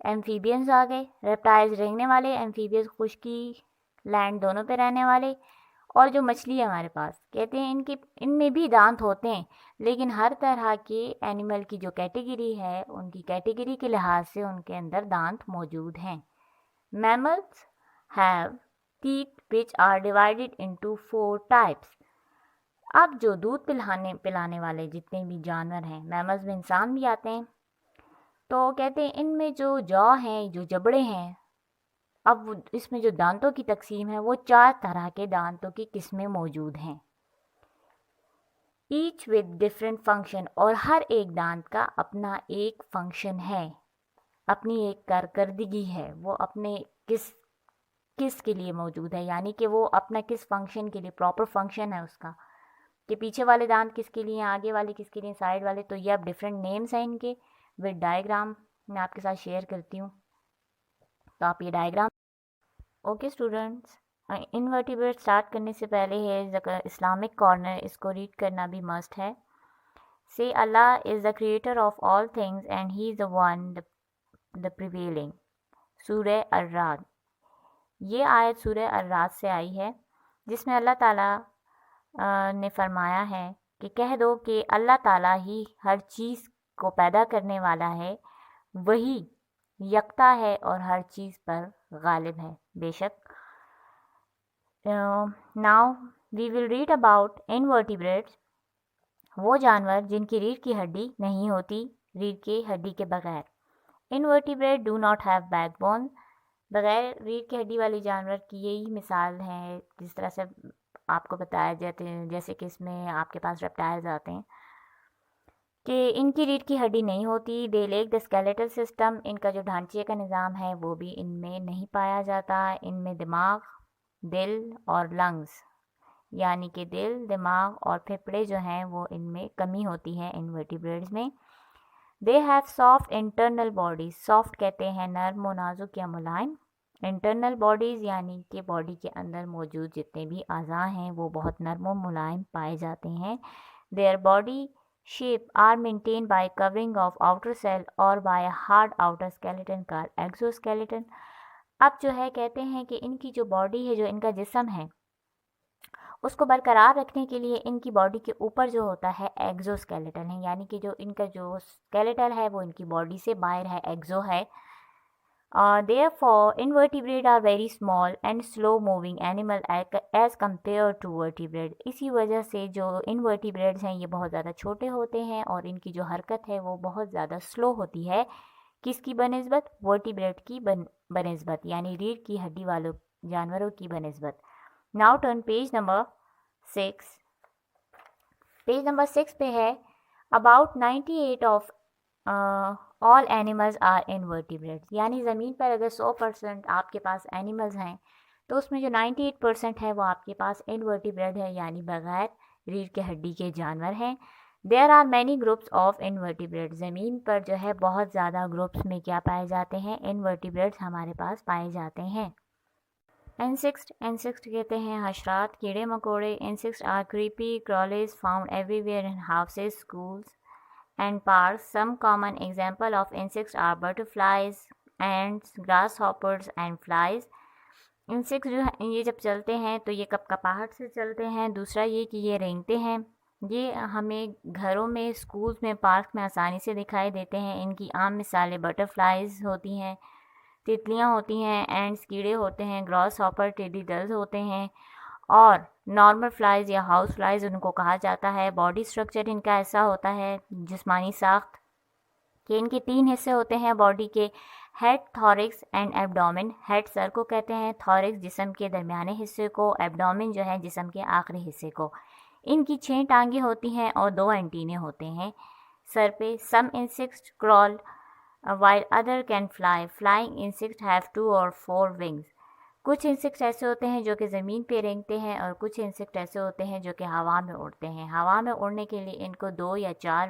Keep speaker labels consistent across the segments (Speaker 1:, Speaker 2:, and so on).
Speaker 1: ایمفیبینز آ گئے، ریپٹائلز رینگنے والے، ایمفیبینز خشکی لینڈ دونوں پہ رہنے والے، اور جو مچھلی ہے ہمارے پاس، کہتے ہیں ان میں بھی دانت ہوتے ہیں، لیکن ہر طرح کے اینیمل کی جو کیٹیگری ہے ان کی کیٹیگری کے لحاظ سے ان کے اندر دانت موجود ہیں۔ Mammals have teeth which are divided into 4 types۔ اب جو دودھ پلانے والے جتنے بھی جانور ہیں، میملز میں انسان بھی آتے ہیں، تو کہتے ہیں ان میں جو جو ہیں، جو جبڑے ہیں، اب اس میں جو دانتوں کی تقسیم ہے وہ 4 طرح کے دانتوں کی قسمیں موجود ہیں، ایچ with different function، اور ہر ایک دانت کا اپنا ایک فنکشن ہے، اپنی ایک کارکردگی ہے، وہ اپنے کس کے لیے موجود ہے، یعنی کہ وہ اپنا کس فنکشن کے لیے، پراپر فنکشن ہے اس کا، کہ پیچھے والے دانت کس کے لیے ہیں، آگے والے کس کے لیے، سائڈ والے، تو یہ اب ڈیفرنٹ نیمز ہیں ان کے، وتھ ڈائیگرام میں آپ کے ساتھ شیئر کرتی ہوں، تو آپ یہ diagram. Okay students, invertebrate start کرنے سے پہلے ہے اسلامک کارنر، اس کو ریڈ کرنا بھی مسٹ ہے۔ Say Allah is the creator of all things and He is the one, the prevailing۔ سورہ الرعد، یہ آیت سورہ الرعد سے آئی ہے، جس میں اللہ تعالیٰ نے فرمایا ہے کہ کہہ دو کہ اللہ تعالیٰ ہی ہر چیز کو پیدا کرنے والا ہے، وہی یکتا ہے اور ہر چیز پر غالب ہے بے شک۔ Now we will read about invertebrates، وہ جانور جن کی ریڑھ کی ہڈی نہیں ہوتی، ریڑھ کی ہڈی کے بغیر۔ Invertebrates do not have backbone، بغیر ریڑھ کی ہڈی والی جانور کی یہی مثال ہے، جس طرح سے آپ کو بتایا جاتے ہیں، جیسے کہ اس میں آپ کے پاس ریپٹائلز آتے ہیں کہ ان کی ریڑھ کی ہڈی نہیں ہوتی۔ They lack the skeletal system، ان کا جو ڈھانچے کا نظام ہے وہ بھی ان میں نہیں پایا جاتا۔ ان میں دماغ، دل اور لنگز، یعنی کہ دل، دماغ اور پھیپھڑے جو ہیں وہ ان میں کمی ہوتی ہے انورٹیبریٹس میں۔ They have soft internal bodies، soft کہتے ہیں نرم و نازک یا ملائم، انٹرنل باڈیز یعنی کہ باڈی کے اندر موجود جتنے بھی اعضاء ہیں وہ بہت نرم و ملائم پائے جاتے ہیں۔ Their body shape are maintained by covering of outer cell or by a hard outer skeleton called exoskeleton۔ اب جو ہے کہتے ہیں کہ ان کی جو باڈی ہے، جو ان کا جسم ہے، اس کو برقرار رکھنے کے لیے ان کی باڈی کے اوپر جو ہوتا ہے ایگزو اسکیلیٹن ہے، یعنی کہ جو ان کا جو اسکیلیٹل ہے وہ ان کی باڈی سے باہر ہے، ایگزو ہے۔ Therefore invertebrates are very small and slow moving animal as compared to vertebrates۔ اسی وجہ سے جو انورٹیبریٹس ہیں یہ بہت زیادہ چھوٹے ہوتے ہیں اور ان کی جو حرکت ہے وہ بہت زیادہ سلو ہوتی ہے، کس کی بنسبت؟ ورٹیبریٹ کی بنسبت، یعنی ریڑھ کی ہڈی والوں جانوروں کی بنسبت۔ Now turn page number 6۔ Page number 6 پہ ہے about 98 of all animals are invertebrates، یعنی زمین پر اگر 100% آپ کے پاس اینیملز ہیں تو اس میں جو 98% ہے وہ آپ کے پاس انورٹیبریٹ ہے، یعنی بغیر ریڑھ کے ہڈی کے جانور ہیں۔ There are many groups of invertebrates، زمین پر جو ہے بہت زیادہ گروپس میں کیا پائے جاتے ہیں؟ انورٹیبریٹس ہمارے پاس پائے جاتے ہیں۔ انسیکٹ کہتے ہیں حشرات، کیڑے مکوڑے۔ Insects are creepy crawlers found everywhere in houses, schools and parks۔ Some common example of insects are butterflies, ants, grasshoppers and flies۔ Insects جو ہیں یہ جب چلتے ہیں تو یہ کپاہٹ سے چلتے ہیں، دوسرا یہ کہ یہ رینگتے ہیں۔ یہ ہمیں گھروں میں، اسکولز میں، پارک میں آسانی سے دکھائی دیتے ہیں۔ ان کی عام مثالیں بٹرفلائز ہوتی ہیں، تتلیاں ہوتی ہیں، اینٹس کیڑے ہوتے ہیں، گراس ہاپر ٹیڈی ڈلز ہوتے ہیں، اور نارمل فلائز یا ہاؤس فلائز ان کو کہا جاتا ہے۔ باڈی سٹرکچر ان کا ایسا ہوتا ہے، جسمانی ساخت، کہ ان کے 3 حصے ہوتے ہیں باڈی کے، ہیڈ، تھورکس اینڈ ایبڈومن۔ ہیڈ سر کو کہتے ہیں، تھورکس جسم کے درمیانے حصے کو، ایبڈومن جو ہے جسم کے آخری حصے کو۔ ان کی 6 ٹانگیں ہوتی ہیں اور 2 اینٹینے ہوتے ہیں سر پہ۔ سم insects crawl while other can fly۔ Flying insects have 2 or 4 wings۔ کچھ انسیکٹس ایسے ہوتے ہیں جو کہ زمین پہ رینگتے ہیں اور کچھ انسیکٹ ایسے ہوتے ہیں جو کہ ہوا میں اڑتے ہیں۔ ہوا میں اڑنے کے لیے ان کو 2 یا 4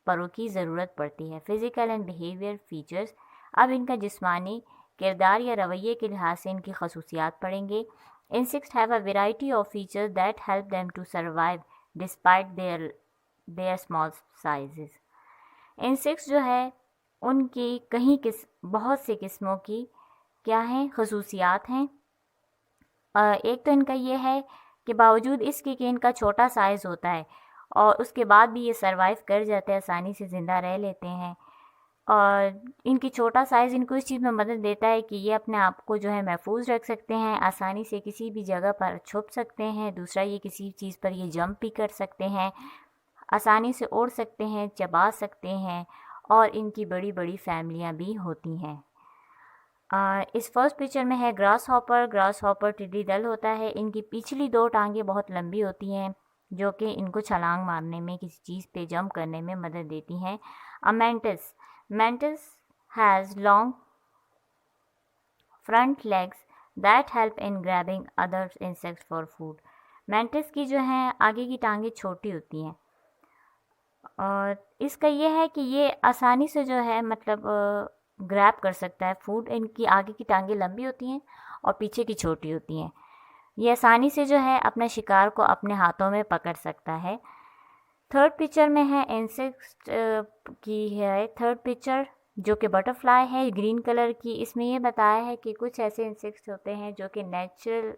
Speaker 1: پروں کی ضرورت پڑتی ہے۔ فزیکل اینڈ بیہیویئر فیچرز، اب ان کا جسمانی کردار یا رویے کے لحاظ سے ان کی خصوصیات پڑھیں گے۔ Insects have a variety of features that help them to survive despite their small sizes۔ Insects جو ہے ان کی بہت سے قسموں کی کیا ہیں خصوصیات ہیں. ایک تو ان کا یہ ہے کہ باوجود اس کے کہ ان کا چھوٹا سائز ہوتا ہے اور اس کے بعد بھی یہ سروائیو کر جاتے ہیں, آسانی سے زندہ رہ لیتے ہیں. اور ان کی چھوٹا سائز ان کو اس چیز میں مدد دیتا ہے کہ یہ اپنے آپ کو جو ہے محفوظ رکھ سکتے ہیں, آسانی سے کسی بھی جگہ پر چھپ سکتے ہیں. دوسرا یہ کسی چیز پر یہ جمپ بھی کر سکتے ہیں, آسانی سے اڑ سکتے ہیں, چبا سکتے ہیں, اور ان کی بڑی بڑی فیملیاں بھی ہوتی ہیں. اس فرسٹ پکچر میں ہے گراس ہاپر ٹڈی دل ہوتا ہے. ان کی پچھلی 2 ٹانگیں بہت لمبی ہوتی ہیں جو کہ ان کو چھلانگ مارنے میں, کسی چیز پہ جمپ کرنے میں مدد دیتی ہیں. Mantis has long front legs that help in grabbing other insects for food. Mantis کی جو ہیں آگے کی ٹانگیں چھوٹی ہوتی ہیں, اور اس کا یہ ہے کہ یہ آسانی سے جو ہے مطلب گریب کر سکتا ہے فوڈ. ان کی آگے کی ٹانگیں لمبی ہوتی ہیں اور پیچھے کی چھوٹی ہوتی ہیں. یہ آسانی سے جو ہے اپنا شکار کو اپنے ہاتھوں میں پکڑ سکتا ہے. تھرڈ پکچر میں ہے انسیکٹ کی ہے تھرڈ پکچر جو کہ بٹرفلائی ہے گرین کلر کی. اس میں یہ بتایا ہے کہ کچھ ایسے انسیکٹس ہوتے ہیں جو کہ نیچرل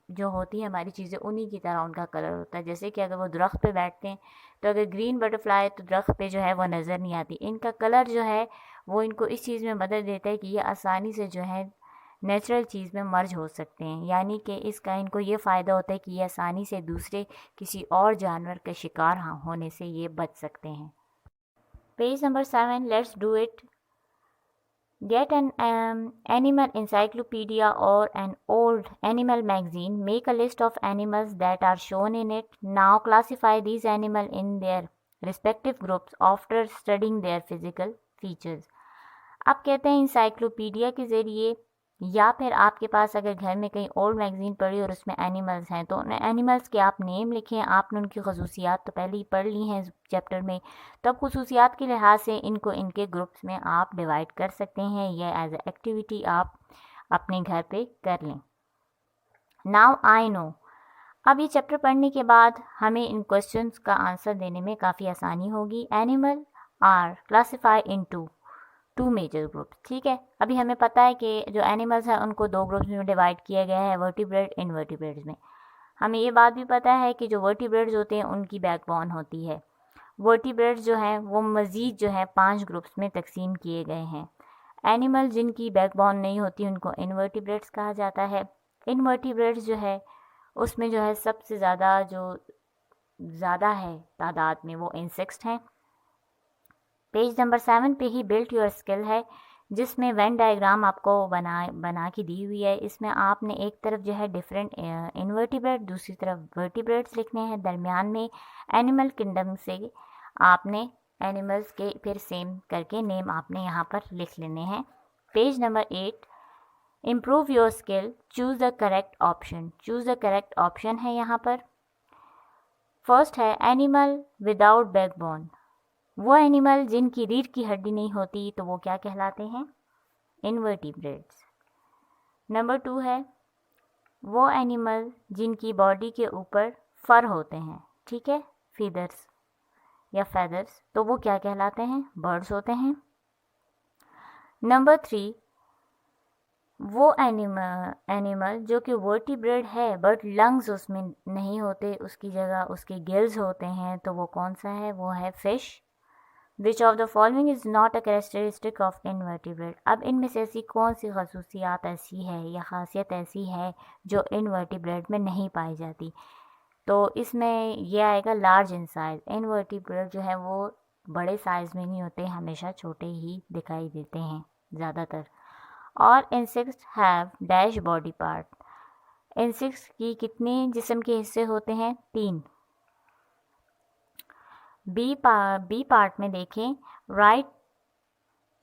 Speaker 1: جو ہوتی ہیں ہماری چیزیں انہی کی طرح ان کا کلر ہوتا ہے. جیسے کہ اگر وہ درخت پہ بیٹھتے ہیں تو اگر گرین بٹرفلائی تو درخت پہ جو ہے وہ نظر نہیں آتی. ان کا کلر جو ہے وہ ان کو اس چیز میں مدد دیتا ہے کہ یہ آسانی سے جو ہے نیچرل چیز میں مرج ہو سکتے ہیں, یعنی کہ اس کا ان کو یہ فائدہ ہوتا ہے کہ یہ آسانی سے دوسرے کسی اور جانور کا شکار ہونے سے یہ بچ سکتے ہیں. Page number 7, let's do it. Get an animal encyclopedia or an old animal magazine. Make a list of animals that are shown in it. Now classify these animals in their respective groups after studying their physical features. اب کہتے ہیں encyclopedia کے ذریعے یا پھر آپ کے پاس اگر گھر میں کہیں اولڈ میگزین پڑھی اور اس میں اینیملز ہیں تو ان اینیملز کے آپ نیم لکھیں. آپ نے ان کی خصوصیات تو پہلے ہی پڑھ لی ہیں چیپٹر میں, تب خصوصیات کے لحاظ سے ان کو ان کے گروپس میں آپ ڈیوائڈ کر سکتے ہیں. یہ ایز اے ایکٹیویٹی آپ اپنے گھر پہ کر لیں. ناؤ آئی نو. اب یہ چیپٹر پڑھنے کے بعد ہمیں ان کوشچنس کا آنسر دینے میں کافی آسانی ہوگی. Animal are classify into 2 major groups. ٹھیک ہے, ابھی ہمیں پتہ ہے کہ جو اینیملز ہیں ان کو 2 گروپس میں ڈیوائڈ کیا گیا ہے, ورٹیبریٹ انورٹیبریٹس میں. ہمیں یہ بات بھی پتہ ہے کہ جو ورٹیبریٹس ہوتے ہیں ان کی بیک بون ہوتی ہے. ورٹیبریٹس جو ہیں وہ مزید جو ہے 5 گروپس میں تقسیم کیے گئے ہیں. اینیمل جن کی بیک بون نہیں ہوتی ان کو انورٹیبریٹس کہا جاتا ہے. انورٹیبریٹس جو ہے اس میں جو ہے سب سے زیادہ ہے تعداد میں وہ انسیکٹس ہیں. پیج نمبر 7 پہ ہی بلٹ یور اسکل ہے جس میں وین ڈائیگرام آپ کو بنا کے دی ہوئی ہے. اس میں آپ نے ایک طرف جو ہے ڈیفرنٹ انورٹیبریٹ, دوسری طرف ورٹیبریٹس لکھنے ہیں. درمیان میں اینیمل کنگڈم سے آپ نے اینیملز کے پھر سیم کر کے نیم آپ نے یہاں پر لکھ لینے ہیں. Page number 8, improve your skill, choose the correct option. Choose the correct option ہے یہاں پر. فرسٹ ہے اینیمل وداؤٹ بیک بون. وہ اینیمل جن کی ریڑھ کی ہڈی نہیں ہوتی تو وہ کیا کہلاتے ہیں؟ انورٹیبریٹس. نمبر 2 ہے وہ اینیمل جن کی باڈی کے اوپر فر ہوتے ہیں, ٹھیک ہے, فیدرس یا فیدرس, تو وہ کیا کہلاتے ہیں؟ برڈز ہوتے ہیں. نمبر 3 وہ اینیمل جو کہ ورٹیبریٹ ہے بٹ لنگز اس میں نہیں ہوتے, اس کی جگہ اس کے گلز ہوتے ہیں, تو وہ کون سا ہے؟ وہ ہے fish. Which of the following is not a characteristic of invertebrate. اب ان میں سے ایسی کون سی خصوصیات ایسی ہے یا خاصیت ایسی ہے جو انورٹیبریٹ میں نہیں پائی جاتی؟ تو اس میں یہ آئے گا لارج ان سائز. انورٹیبریٹ جو ہے وہ بڑے سائز میں نہیں ہوتے, ہمیشہ چھوٹے ہی دکھائی دیتے ہیں زیادہ تر. اور insects have dash body part. Insects کی کتنے جسم کے حصے ہوتے ہیں؟ 3. بی پارٹ میں دیکھیں, write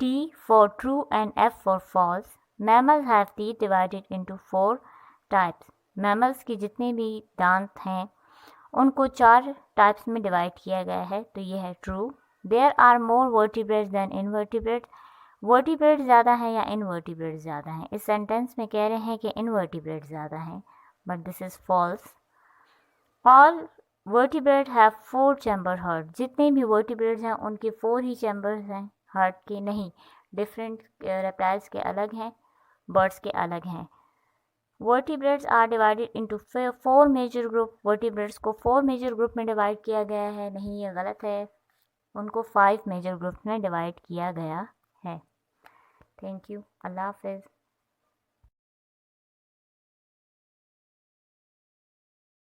Speaker 1: T for true and F for false. Mammal have teeth divided into 4 types. Mammals کی جتنے بھی دانت ہیں ان کو 4 ٹائپس میں ڈیوائڈ کیا گیا ہے, تو یہ ہے true. There are more vertebrates then invertebrates. ورٹیبریٹ زیادہ ہیں یا انورٹیبریٹ زیادہ ہیں؟ اس سینٹینس میں کہہ رہے ہیں کہ انورٹیبریٹ زیادہ ہیں, but this is false. All vertebrate have 4 chamber heart. جتنے بھی ورٹیبریٹس ہیں ان کے 4 ہی چیمبرز ہیں ہارٹ کے نہیں، ڈفرینٹ ریپٹائلس کے الگ ہیں، برڈس کے الگ ہیں۔ Vertebrates are divided into 4 major group, vertebrates کو 4 میجر گروپ میں ڈیوائڈ کیا گیا ہے، نہیں یہ غلط ہے، ان کو 5 میجر گروپ میں ڈیوائڈ کیا گیا ہے۔ تھینک یو، اللہ حافظ۔